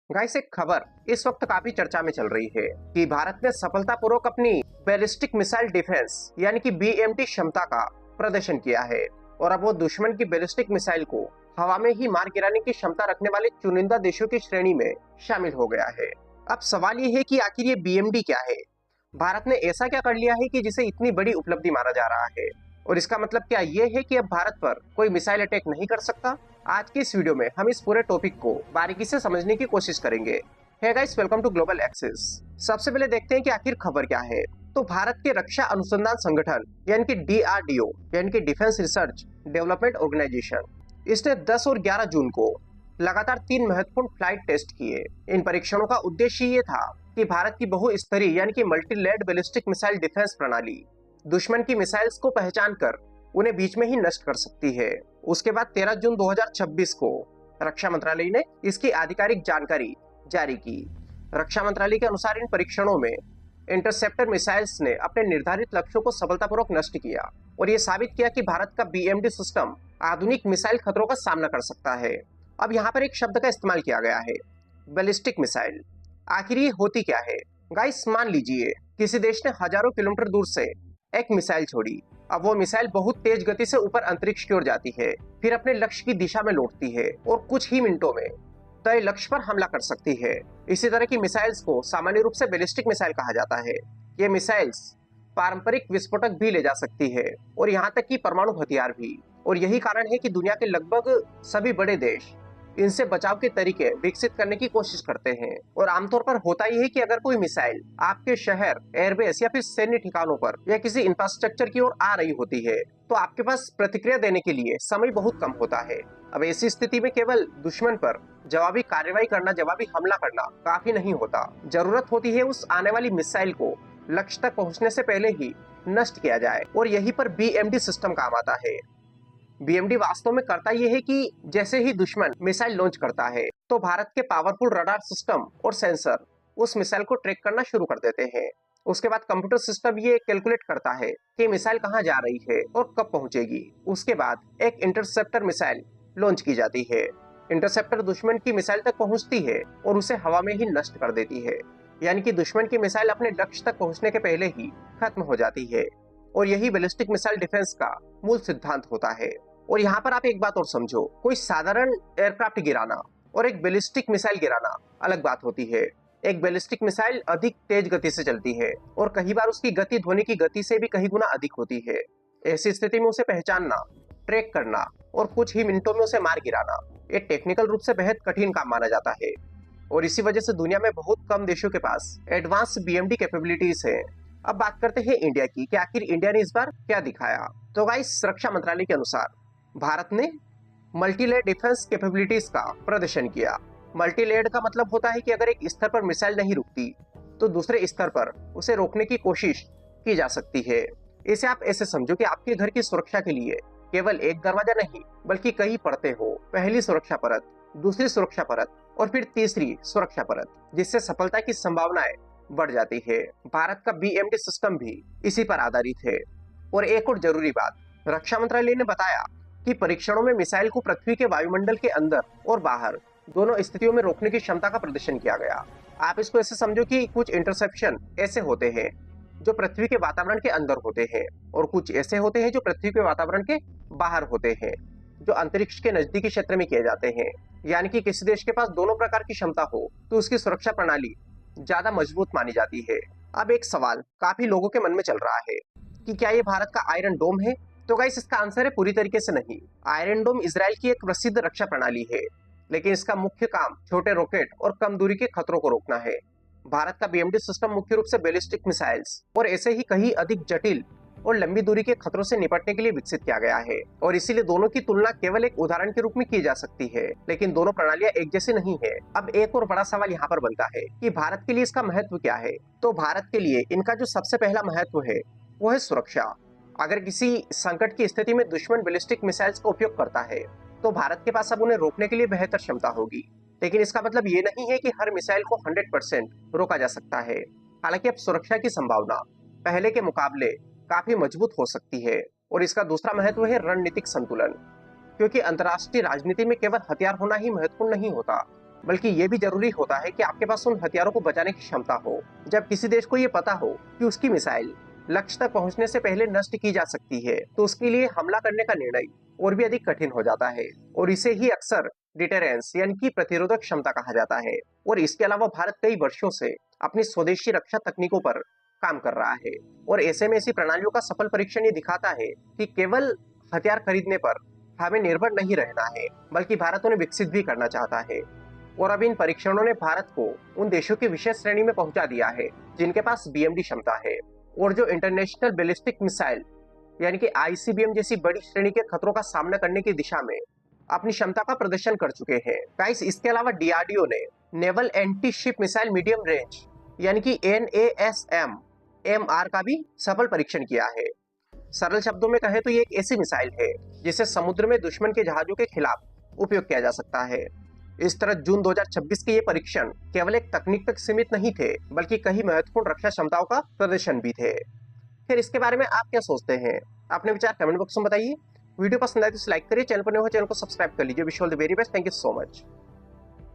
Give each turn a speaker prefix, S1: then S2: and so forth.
S1: Guys, एक खबर इस वक्त काफी चर्चा में चल रही है कि भारत ने सफलतापूर्वक अपनी बैलिस्टिक मिसाइल डिफेंस यानी कि बीएमडी क्षमता का प्रदर्शन किया है और अब वो दुश्मन की बैलिस्टिक मिसाइल को हवा में ही मार गिराने की क्षमता रखने वाले चुनिंदा देशों की श्रेणी में शामिल हो गया है। अब सवाल ये है कि आखिर ये बीएमडी क्या है, भारत ने ऐसा क्या कर लिया है कि जिसे इतनी बड़ी उपलब्धि माना जा रहा है, और इसका मतलब क्या ये है कि अब भारत पर कोई मिसाइल अटैक नहीं कर सकता। आज की इस वीडियो में हम इस पूरे टॉपिक को बारीकी से समझने की कोशिश करेंगे। Hey guys, welcome to Global Access. सबसे पहले देखते हैं कि आखिर खबर क्या है। तो भारत के रक्षा अनुसंधान संगठन यानी कि डीआरडीओ यानी कि डिफेंस रिसर्च डेवलपमेंट ऑर्गेनाइजेशन, इसने 10 और 11 जून को लगातार 3 महत्वपूर्ण फ्लाइट टेस्ट किए। इन परीक्षणों का उद्देश्य ये था कि भारत की बहुस्तरीय यानी कि multi layered ballistic missile defence प्रणाली दुश्मन की मिसाइल्स को पहचान कर उन्हें बीच में ही नष्ट कर सकती है। उसके बाद 13 जून 2026 को रक्षा मंत्रालय ने इसकी आधिकारिक जानकारी जारी की। रक्षा मंत्रालय के अनुसार इन परीक्षणों में इंटरसेप्टर मिसाइल्स ने अपने निर्धारित लक्ष्यों को सफलतापूर्वक नष्ट किया और ये साबित किया कि भारत का बीएमडी सिस्टम आधुनिक मिसाइल खतरों का सामना कर सकता है। अब यहाँ पर एक शब्द का इस्तेमाल किया गया है, बैलिस्टिक मिसाइल। आखिर ये होती क्या है? गाइस, मान लीजिए किसी देश ने हजारों किलोमीटर दूर से एक मिसाइल छोड़ी। अब वो मिसाइल बहुत तेज गति से ऊपर अंतरिक्ष की ओर जाती है, फिर अपने लक्ष्य की दिशा में लौटती है और कुछ ही मिनटों में तय लक्ष्य पर हमला कर सकती है। इसी तरह की मिसाइल्स को सामान्य रूप से बैलिस्टिक मिसाइल कहा जाता है। ये मिसाइल्स पारंपरिक विस्फोटक भी ले जा सकती है और यहाँ तक कि परमाणु हथियार भी। और यही कारण है कि दुनिया के लगभग सभी बड़े देश इनसे बचाव के तरीके विकसित करने की कोशिश करते हैं। और आमतौर पर होता यह है कि अगर कोई मिसाइल आपके शहर, एयरबेस या फिर सैन्य ठिकानों पर या किसी इंफ्रास्ट्रक्चर की ओर आ रही होती है तो आपके पास प्रतिक्रिया देने के लिए समय बहुत कम होता है। अब ऐसी स्थिति में केवल दुश्मन पर जवाबी कार्रवाई करना, जवाबी हमला करना काफी नहीं होता। जरूरत होती है उस आने वाली मिसाइल को लक्ष्य तक पहुंचने से पहले ही नष्ट किया जाए, और यही पर बीएमडी सिस्टम काम आता है। बीएमडी वास्तव में करता यह है कि जैसे ही दुश्मन मिसाइल लॉन्च करता है तो भारत के पावरफुल रडार सिस्टम और सेंसर उस मिसाइल को ट्रैक करना शुरू कर देते हैं। उसके बाद कंप्यूटर सिस्टम ये कैलकुलेट करता है कि मिसाइल कहां जा रही है और कब पहुंचेगी। उसके बाद एक इंटरसेप्टर मिसाइल लॉन्च की जाती है। इंटरसेप्टर दुश्मन की मिसाइल तक पहुंचती है और उसे हवा में ही नष्ट कर देती है, यानी कि दुश्मन की मिसाइल अपने लक्ष्य तक पहुंचने के पहले ही खत्म हो जाती है। और यही बैलिस्टिक मिसाइल डिफेंस का मूल सिद्धांत होता है। और यहाँ पर आप एक बात और समझो, कोई साधारण एयरक्राफ्ट गिराना और एक बैलिस्टिक मिसाइल गिराना अलग बात होती है। एक बैलिस्टिक मिसाइल अधिक तेज गति से चलती है और कई बार उसकी गति ध्वनि की गति से भी कई गुना अधिक होती है। ऐसी स्थिति में उसे पहचानना, ट्रैक करना और कुछ ही मिनटों में उसे मार गिराना, ये टेक्निकल रूप से बेहद कठिन काम माना जाता है। और इसी वजह से दुनिया में बहुत कम देशों के पास एडवांस बीएमडी कैपेबिलिटीज है। अब बात करते हैं इंडिया की कि आखिर इंडिया ने इस बार क्या दिखाया। तो गाइस, रक्षा मंत्रालय के अनुसार भारत ने मल्टीलेड डिफेंस कैपेबिलिटीज का प्रदर्शन किया। मल्टीलेड का मतलब होता है कि अगर एक स्तर पर मिसाइल नहीं रुकती तो दूसरे स्तर पर उसे रोकने की कोशिश की जा सकती है। इसे आप ऐसे समझो कि आपके घर की सुरक्षा के लिए केवल एक दरवाजा नहीं बल्कि कई परतें हो। पहली सुरक्षा परत, दूसरी सुरक्षा परत और फिर तीसरी सुरक्षा परत, जिससे सफलता की संभावनाएं बढ़ जाती है। भारत का बीएमडी सिस्टम भी इसी पर आधारित है। और एक और जरूरी बात, रक्षा मंत्रालय ने बताया कि परीक्षणों में मिसाइल को पृथ्वी के वायुमंडल के अंदर और बाहर दोनों स्थितियों में रोकने की क्षमता का प्रदर्शन किया गया। आप इसको ऐसे समझो कि कुछ इंटरसेप्शन ऐसे होते हैं जो पृथ्वी के वातावरण के अंदर होते हैं और कुछ ऐसे होते हैं जो पृथ्वी के वातावरण के बाहर होते हैं, जो अंतरिक्ष के नजदीकी क्षेत्र में किए जाते हैं। यानी कि किसी देश के पास दोनों प्रकार की क्षमता हो तो उसकी सुरक्षा प्रणाली ज्यादा मजबूत मानी जाती है। अब एक सवाल काफी लोगों के मन में चल रहा है कि क्या ये भारत का आयरन डोम है? तो गाइस, इसका आंसर है पूरी तरीके से नहीं। आयरन डोम इजराइल की एक प्रसिद्ध रक्षा प्रणाली है, लेकिन इसका मुख्य काम छोटे रॉकेट और कम दूरी के खतरों को रोकना है। भारत का बीएमडी सिस्टम मुख्य रूप से बैलिस्टिक मिसाइल्स और ऐसे ही कहीं अधिक जटिल और लंबी दूरी के खतरों से निपटने के लिए विकसित किया गया है। और इसीलिए दोनों की तुलना केवल एक उदाहरण के रूप में की जा सकती है, लेकिन दोनों प्रणालियां एक जैसी नहीं है। अब एक और बड़ा सवाल यहाँ पर बनता है कि भारत के लिए इसका महत्व क्या है। तो भारत के लिए इनका जो सबसे पहला महत्व है वो है सुरक्षा। अगर किसी संकट की स्थिति में दुश्मन बैलिस्टिक मिसाइल्स का उपयोग करता है तो भारत के पास अब उन्हें रोकने के लिए बेहतर क्षमता होगी। लेकिन इसका मतलब ये नहीं है कि हर मिसाइल को 100% रोका जा सकता है। हालांकि अब सुरक्षा की संभावना पहले के मुकाबले काफी मजबूत हो सकती है। और इसका दूसरा महत्व है रणनीतिक संतुलन, क्योंकि अंतर्राष्ट्रीय राजनीति में केवल हथियार होना ही महत्वपूर्ण नहीं होता, बल्कि ये भी जरूरी होता है कि आपके पास उन हथियारों को बचाने की क्षमता हो। जब किसी देश को ये पता हो कि उसकी मिसाइल लक्ष्य तक पहुंचने से पहले नष्ट की जा सकती है, तो उसके लिए हमला करने का निर्णय और भी अधिक कठिन हो जाता है, और इसे ही अक्सर डिटेरेंस यानी कि प्रतिरोधक क्षमता कहा जाता है। और इसके अलावा भारत कई वर्षों से अपनी स्वदेशी रक्षा तकनीकों पर काम कर रहा है, और ऐसे में ऐसी प्रणालियों का सफल परीक्षण ये दिखाता है कि केवल हथियार खरीदने पर हमें निर्भर नहीं रहना है, बल्कि भारत उन्हें विकसित भी करना चाहता है। और अब इन परीक्षणों ने भारत को उन देशों की विशेष श्रेणी में पहुंचा दिया है जिनके पास बीएमडी क्षमता है, और जो इंटरनेशनल बैलिस्टिक मिसाइल यानी कि आईसीबीएम जैसी बड़ी श्रेणी के खतरों का सामना करने की दिशा में अपनी क्षमता का प्रदर्शन कर चुके हैं। गाइस, इसके अलावा डीआरडीओ ने naval anti ship missile medium range यानी कि NASM MR का भी सफल परीक्षण किया है। सरल शब्दों में कहें तो ये एक ऐसी मिसाइल है जिसे समुद्र में दुश्मन के जहाजों के खिलाफ उपयोग किया जा सकता है। इस तरह जून 2026 के ये परीक्षण केवल एक तकनीक तक सीमित नहीं थे, बल्कि कई महत्वपूर्ण रक्षा क्षमताओं का प्रदर्शन भी थे। फिर इसके बारे में आप क्या सोचते हैं? अपने विचार कमेंट बॉक्स में बताइए। वीडियो पसंद आए तो लाइक करिए, चैनल पर नए हो चैनल को सब्सक्राइब कर लीजिए। Wish you all the very best. Thank you so much.